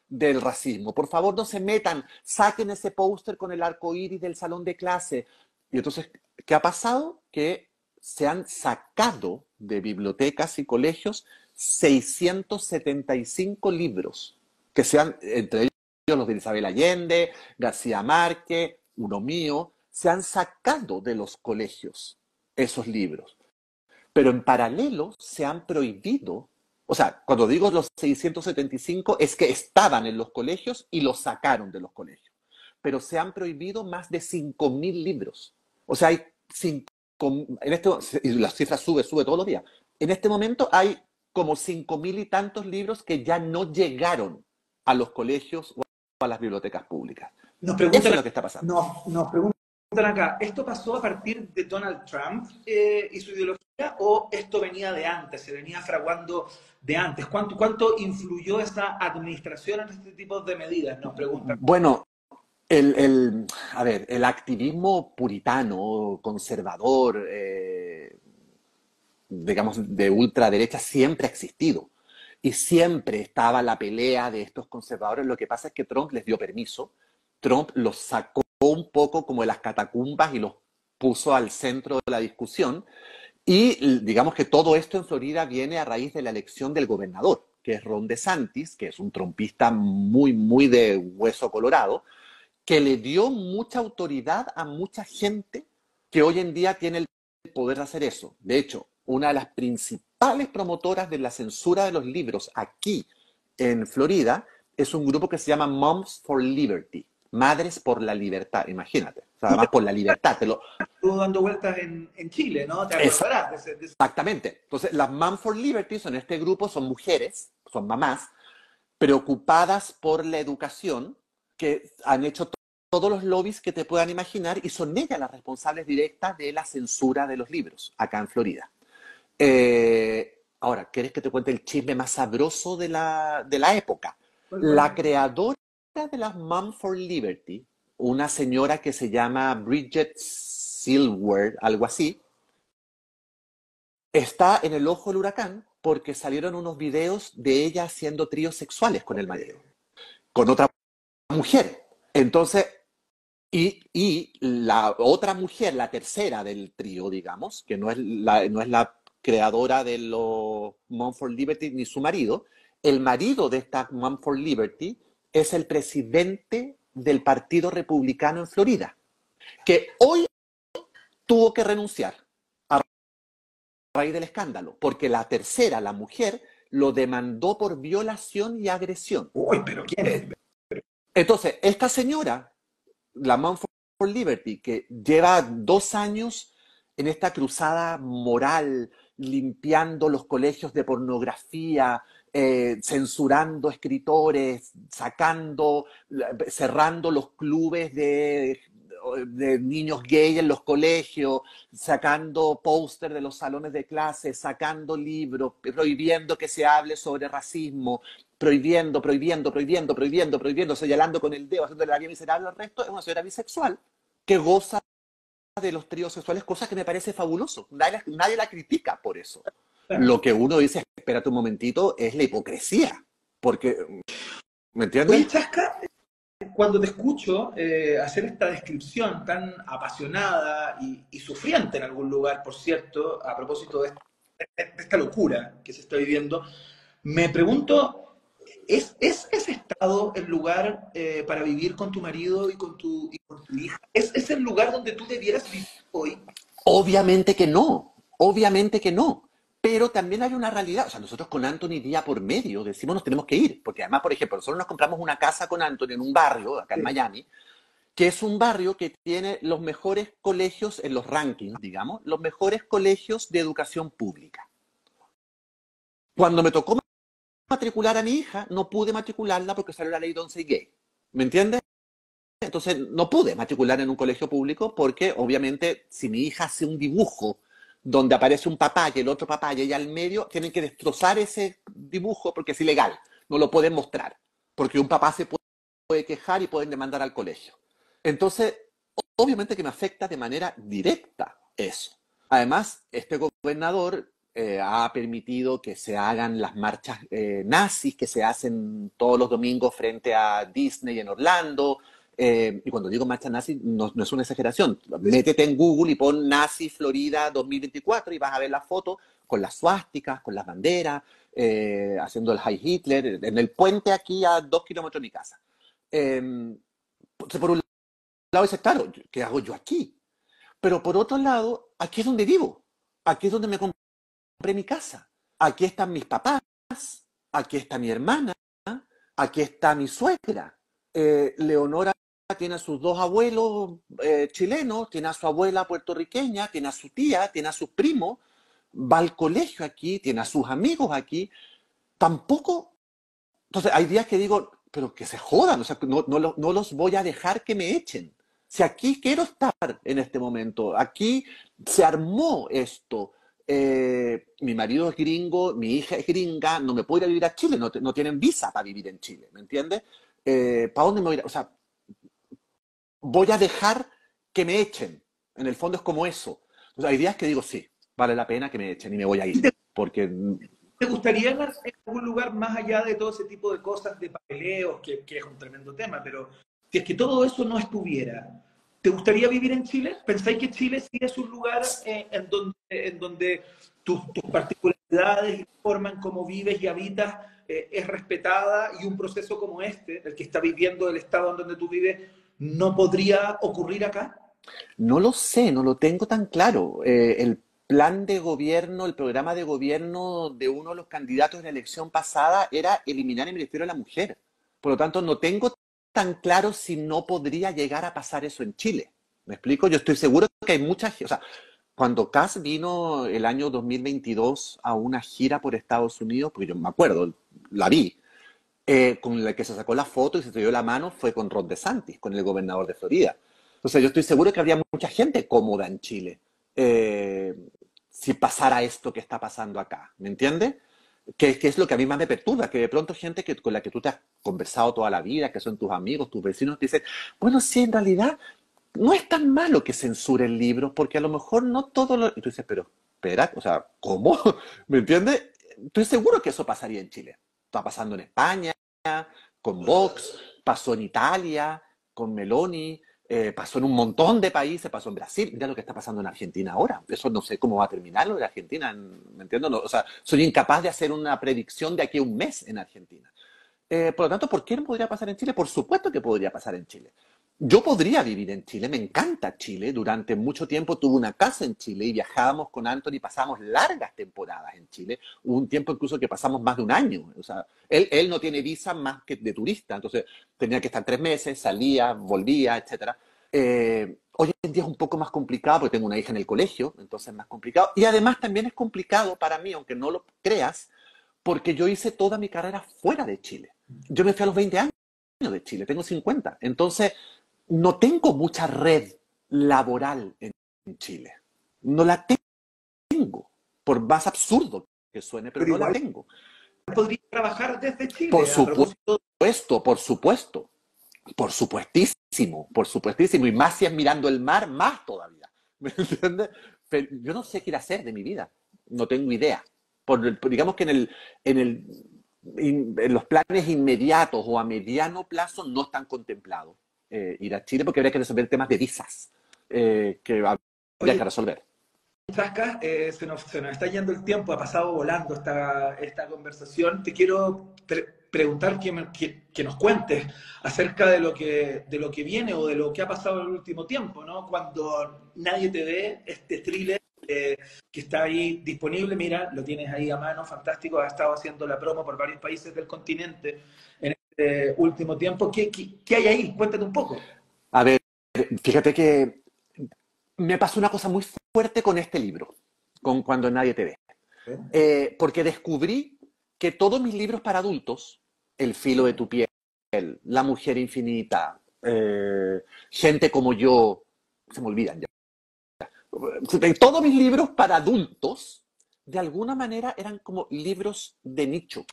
del racismo, por favor, no se metan, saquen ese póster con el arco iris del salón de clase. Y entonces, ¿qué ha pasado? Que se han sacado de bibliotecas y colegios 675 libros, que sean, entre ellos los de Isabel Allende, García Márquez, uno mío, se han sacado de los colegios esos libros. Pero en paralelo se han prohibido, o sea, cuando digo los 675 es que estaban en los colegios y los sacaron de los colegios. Pero se han prohibido más de 5.000 libros. O sea, hay 5, y la cifra sube todos los días. En este momento hay como 5.000 y tantos libros que ya no llegaron a los colegios o a las bibliotecas públicas. Eso es lo que está pasando. Nos preguntan acá, ¿esto pasó a partir de Donald Trump y su ideología? o esto venía de antes, se venía fraguando de antes? ¿Cuánto influyó esa administración en este tipo de medidas? Nos preguntan. Bueno, a ver, el activismo puritano, conservador, digamos, de ultraderecha siempre ha existido. Y siempre estaba la pelea de estos conservadores. Lo que pasa es que Trump les dio permiso. Trump los sacó un poco como de las catacumbas y los puso al centro de la discusión. Y digamos que todo esto en Florida viene a raíz de la elección del gobernador, que es Ron DeSantis, que es un trumpista muy, muy de hueso colorado, que le dio mucha autoridad a mucha gente que hoy en día tiene el poder de hacer eso. De hecho, una de las principales promotoras de la censura de los libros aquí en Florida es un grupo que se llama Moms for Liberty, Madres por la Libertad, imagínate. O sea, además por la libertad. Estuvo dando vueltas en Chile, ¿no? Te acordarás de ese. Exactamente. Entonces, las Moms for Liberty son este grupo, son mujeres, son mamás, preocupadas por la educación, que han hecho todos los lobbies que te puedan imaginar y son ellas las responsables directas de la censura de los libros acá en Florida. Ahora, ¿quieres que te cuente el chisme más sabroso de la época? La creadora de las Moms for Liberty, una señora que se llama Bridget Silver, algo así, está en el ojo del huracán porque salieron unos videos de ella haciendo tríos sexuales con el marido, con otra mujer. Entonces, y la otra mujer, la tercera del trío, digamos, que no es la creadora de los Mom for Liberty ni su marido, el marido de esta Mom for Liberty es el presidente del Partido Republicano en Florida, que hoy tuvo que renunciar a raíz del escándalo, porque la tercera, la mujer, lo demandó por violación y agresión. Uy, pero ¿quién es? Entonces, esta señora, la Man for Liberty, que lleva 2 años en esta cruzada moral, limpiando los colegios de pornografía, censurando escritores, cerrando los clubes de niños gay en los colegios, sacando póster de los salones de clase, sacando libros, prohibiendo que se hable sobre racismo, prohibiendo, señalando con el dedo, haciéndole la vida miserable al resto, es una señora bisexual que goza de los tríos sexuales, cosa que me parece fabuloso. Nadie la critica por eso. Lo que uno dice, espérate un momentito, es la hipocresía. Porque, ¿me entiendes? Oye, Chasca, cuando te escucho hacer esta descripción tan apasionada y sufriente en algún lugar, por cierto, a propósito de esta locura que se está viviendo, me pregunto, ¿es ese estado el lugar para vivir con tu marido y con tu hija? ¿Es el lugar donde tú debieras vivir hoy? Obviamente que no, obviamente que no. Pero también hay una realidad. O sea, nosotros con Anthony día por medio decimos nos tenemos que ir. Porque además, por ejemplo, nosotros nos compramos una casa con Anthony en un barrio, acá en Miami, que es un barrio que tiene los mejores colegios en los rankings, digamos, los mejores colegios de educación pública. Cuando me tocó matricular a mi hija, no pude matricularla porque salió la ley de 11 y gay. ¿Me entiendes? Entonces no pude matricular en un colegio público porque obviamente si mi hija hace un dibujo donde aparece un papá y el otro papá y ella al medio, tienen que destrozar ese dibujo porque es ilegal, no lo pueden mostrar, porque un papá se puede quejar y pueden demandar al colegio. Entonces, obviamente que me afecta de manera directa eso. Además, este gobernador ha permitido que se hagan las marchas nazis que se hacen todos los domingos frente a Disney en Orlando. Y cuando digo marcha nazi, no es una exageración. Métete en Google y pon nazi Florida 2024 y vas a ver las fotos con las suásticas, con las banderas, haciendo el Heil Hitler, en el puente aquí a 2 kilómetros de mi casa. Por un lado dices, claro, ¿qué hago yo aquí? Pero por otro lado, aquí es donde vivo. Aquí es donde me compré mi casa. Aquí están mis papás, aquí está mi hermana, aquí está mi suegra. Leonora tiene a sus 2 abuelos chilenos, tiene a su abuela puertorriqueña, tiene a su tía, tiene a sus primos, va al colegio aquí, tiene a sus amigos aquí. Tampoco. Entonces, hay días que digo, pero que se jodan, o sea, no los voy a dejar que me echen. Si aquí quiero estar en este momento, aquí se armó esto. mi marido es gringo, mi hija es gringa, no me puedo ir a vivir a Chile, no tienen visa para vivir en Chile, ¿me entiendes? ¿Para dónde me voy a ir? O sea, voy a dejar que me echen. En el fondo es como eso. O sea, hay días que digo, sí, vale la pena que me echen y me voy a ir. Porque ¿Te gustaría en algún lugar más allá de todo ese tipo de cosas, de papeleos, que es un tremendo tema, pero si es que todo eso no estuviera, ¿te gustaría vivir en Chile? ¿Pensáis que Chile sí es un lugar en donde tus particularidades y la forma en cómo vives y habitas es respetada y un proceso como este, el que está viviendo el estado en donde tú vives, no podría ocurrir acá? no lo sé, no lo tengo tan claro. El plan de gobierno, el programa de gobierno de uno de los candidatos en la elección pasada era eliminar el Ministerio de la Mujer. Por lo tanto, no tengo tan claro si no podría llegar a pasar eso en Chile. ¿Me explico? Yo estoy seguro que hay mucha gente, o sea, cuando Kass vino el año 2022 a una gira por Estados Unidos, porque yo me acuerdo, la vi, con la que se sacó la foto y se dio la mano fue con Ron DeSantis, con el gobernador de Florida. Entonces yo estoy seguro que habría mucha gente cómoda en Chile eh, si pasara esto que está pasando acá, ¿me entiendes? Que es lo que a mí más me perturba, que de pronto gente con la que tú te has conversado toda la vida, que son tus amigos, tus vecinos, te dicen, bueno, sí, en realidad no es tan malo que censuren libros, porque a lo mejor no todo lo... Y tú dices, pero, espera, o sea, ¿cómo? ¿Me entiendes? Estoy seguro que eso pasaría en Chile. Está pasando en España, con Vox, pasó en Italia, con Meloni, pasó en un montón de países, pasó en Brasil. Mira lo que está pasando en Argentina ahora. Eso no sé cómo va a terminar lo de Argentina, ¿me entiendes? No, o sea, soy incapaz de hacer una predicción de aquí a un mes en Argentina. Por lo tanto, ¿por qué no podría pasar en Chile? Por supuesto que podría pasar en Chile. Yo podría vivir en Chile, me encanta Chile. Durante mucho tiempo tuve una casa en Chile y viajábamos con Anthony, pasábamos largas temporadas en Chile. Hubo un tiempo incluso que pasamos más de un año. O sea, él no tiene visa más que de turista, entonces tenía que estar 3 meses, salía, volvía, etcétera. Hoy en día es un poco más complicado porque tengo una hija en el colegio, entonces es más complicado. Y además también es complicado para mí, aunque no lo creas, porque yo hice toda mi carrera fuera de Chile. Yo me fui a los 20 años de Chile, tengo 50. Entonces, no tengo mucha red laboral en Chile. No la tengo, por más absurdo que suene, pero Pero no la igual tengo. podría trabajar desde Por Chile, a propósito. supuesto, por supuesto, por supuestísimo, por supuestísimo, y más si es mirando el mar, más todavía. ¿Me entiendes? Pero yo no sé qué ir a hacer de mi vida, no tengo idea. Digamos que en los planes inmediatos o a mediano plazo no están contemplados ir a Chile porque habría que resolver temas de visas que habría que Oye, resolver. Chasca, se nos está yendo el tiempo, ha pasado volando esta conversación. Te quiero preguntar que nos cuentes acerca de lo que viene o de lo que ha pasado en el último tiempo, ¿no? Cuando nadie te ve, este thriller que está ahí disponible, mira, lo tienes ahí a mano, fantástico, has estado haciendo la promo por varios países del continente en este último tiempo. ¿Qué hay ahí? Cuéntate un poco. A ver, fíjate que me pasó una cosa muy fuerte con este libro, con Cuando nadie te ve. ¿Eh? Porque descubrí que todos mis libros para adultos, El filo de tu piel, La mujer infinita, Gente como yo, se me olvidan ya. Todos mis libros para adultos, de alguna manera, eran como libros de nicho.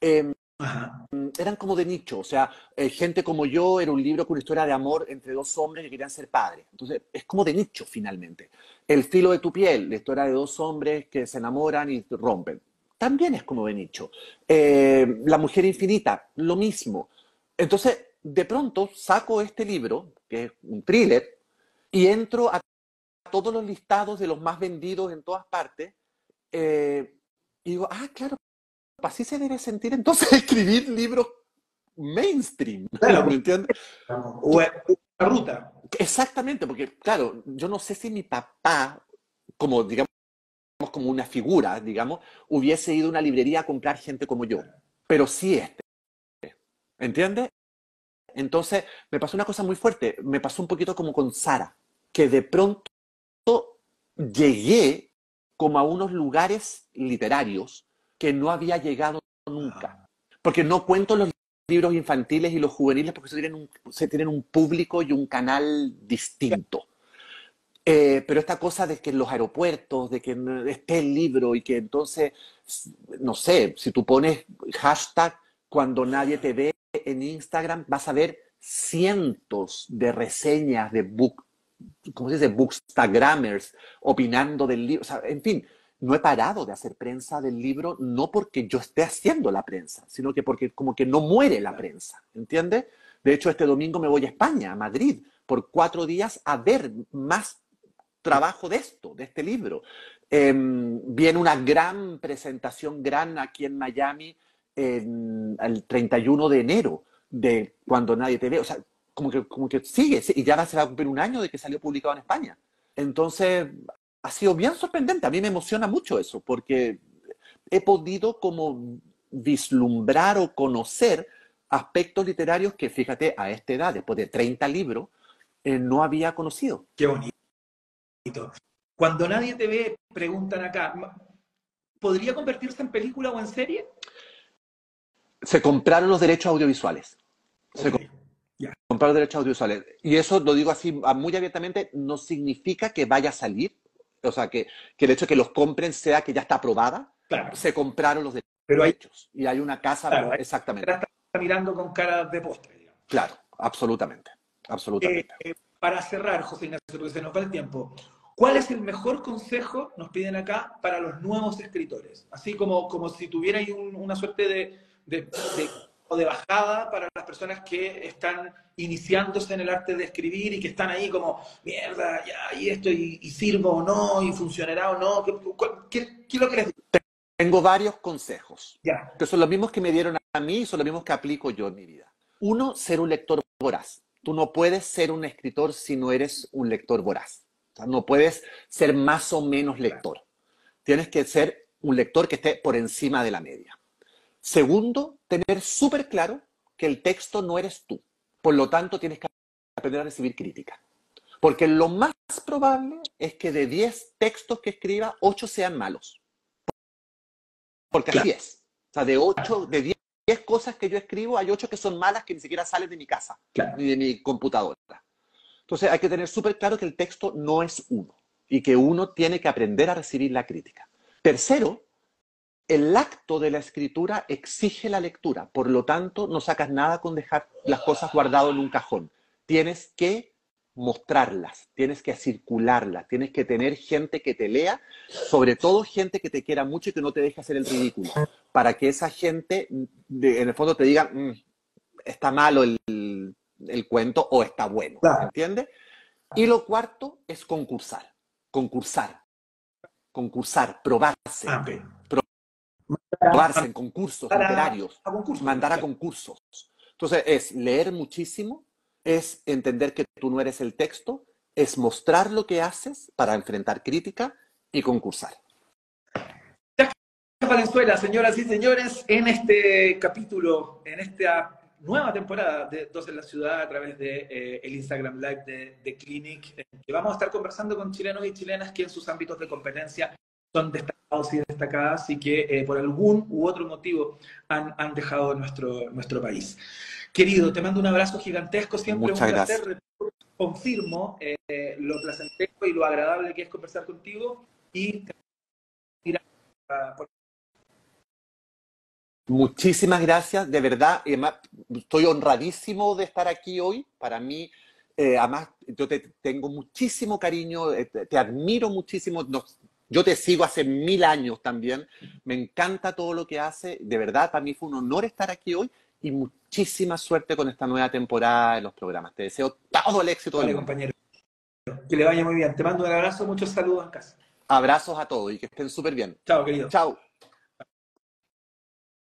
Eh, Ajá. Eran como de nicho, o sea, Gente como yo era un libro con una historia de amor entre dos hombres que querían ser padres. Entonces, es como de nicho finalmente. El filo de tu piel, la historia de dos hombres que se enamoran y rompen. También es como de nicho. La mujer infinita, lo mismo. Entonces, de pronto saco este libro, que es un thriller, y entro a todos los listados de los más vendidos en todas partes, y digo, ah, claro, así se debe sentir entonces escribir libros mainstream, Claro, ¿me entiendes? una ruta. Exactamente, porque claro, yo no sé si mi papá, como digamos, como una figura, digamos, hubiese ido a una librería a comprar Gente como yo, pero sí este, ¿entiendes? Entonces me pasó una cosa muy fuerte, me pasó un poquito como con Sara, que de pronto llegué como a unos lugares literarios que no había llegado nunca. Ajá. Porque no cuento los libros infantiles y los juveniles porque se tienen un público y un canal distinto. Pero esta cosa de que en los aeropuertos, de que no esté el libro y que entonces, no sé, si tú pones hashtag cuando nadie te ve en Instagram, vas a ver cientos de reseñas de ¿cómo se dice? Bookstagrammers opinando del libro. O sea, en fin, no he parado de hacer prensa del libro, no porque yo esté haciendo la prensa, sino que porque como que no muere la prensa, ¿entiendes? De hecho, este domingo me voy a España, a Madrid, por 4 días a ver más trabajo de esto, de este libro. Viene una gran presentación, gran aquí en Miami, el 31 de enero, de Cuando nadie te ve. O sea, como que sigue, y ya se va a cumplir un año de que salió publicado en España. Entonces, ha sido bien sorprendente. A mí me emociona mucho eso, porque he podido como vislumbrar o conocer aspectos literarios que, fíjate, a esta edad, después de 30 libros, no había conocido. Qué bonito. Cuando nadie te ve, preguntan acá, ¿podría convertirse en película o en serie? Se compraron los derechos audiovisuales. Se compraron los derechos audiovisuales. Y eso lo digo así muy abiertamente, no significa que vaya a salir. O sea, que el hecho de que los compren sea que ya está aprobada. Claro. Se compraron los derechos. Pero y hay una casa, claro, exactamente. Está mirando con cara de postre, digamos. Claro, absolutamente. Absolutamente. Para cerrar, José Ignacio, porque se nos va el tiempo, ¿cuál es el mejor consejo, nos piden acá, para los nuevos escritores? Así como si tuvierais una suerte de bajada para las personas que están iniciándose en el arte de escribir y que están ahí como, mierda, ya, y esto, y sirvo o no, y funcionará o no. ¿Qué es lo que les digo? Tengo varios consejos, Ya. que son los mismos que me dieron a mí y son los mismos que aplico yo en mi vida. Uno, ser un lector voraz. Tú no puedes ser un escritor si no eres un lector voraz. O sea, no puedes ser más o menos lector. Tienes que ser un lector que esté por encima de la media. Segundo, tener súper claro que el texto no eres tú. Por lo tanto, tienes que aprender a recibir crítica. Porque lo más probable es que de 10 textos que escriba, 8 sean malos. Porque así es. O sea, de 10 cosas que yo escribo, hay 8 que son malas que ni siquiera salen de mi casa, ni de mi computadora. Entonces hay que tener súper claro que el texto no es uno y que uno tiene que aprender a recibir la crítica. Tercero, el acto de la escritura exige la lectura. Por lo tanto, no sacas nada con dejar las cosas guardadas en un cajón. Tienes que mostrarlas, tienes que circularlas, tienes que tener gente que te lea, sobre todo gente que te quiera mucho y que no te deje hacer el ridículo, para que esa gente, en el fondo, te diga, está malo el cuento o está bueno, ¿entiendes? Y lo cuarto es concursar, probarse, probarse en concursos literarios, mandar a concursos. Entonces es leer muchísimo, es entender que tú no eres el texto, es mostrar lo que haces para enfrentar crítica y concursar. Valenzuela, señoras y señores, en este capítulo, en esta nueva temporada de Dos en la Ciudad a través de el Instagram Live de Clinic, que vamos a estar conversando con chilenos y chilenas que en sus ámbitos de competencia son destacados y destacadas y que por algún u otro motivo han dejado nuestro país. Querido, te mando un abrazo gigantesco, siempre Muchas un placer. gracias. Confirmo lo placentero y lo agradable que es conversar contigo y muchísimas gracias, de verdad. Además, estoy honradísimo de estar aquí hoy. Para mí, además, yo te tengo muchísimo cariño, te admiro muchísimo. Yo te sigo hace 1000 años también. Me encanta todo lo que hace. De verdad, para mí fue un honor estar aquí hoy y muchísima suerte con esta nueva temporada de los programas. Te deseo todo el éxito del mundo. Compañero. Que le vaya muy bien. Te mando un abrazo, muchos saludos en casa. Abrazos a todos y que estén súper bien. Chao, querido. Chao.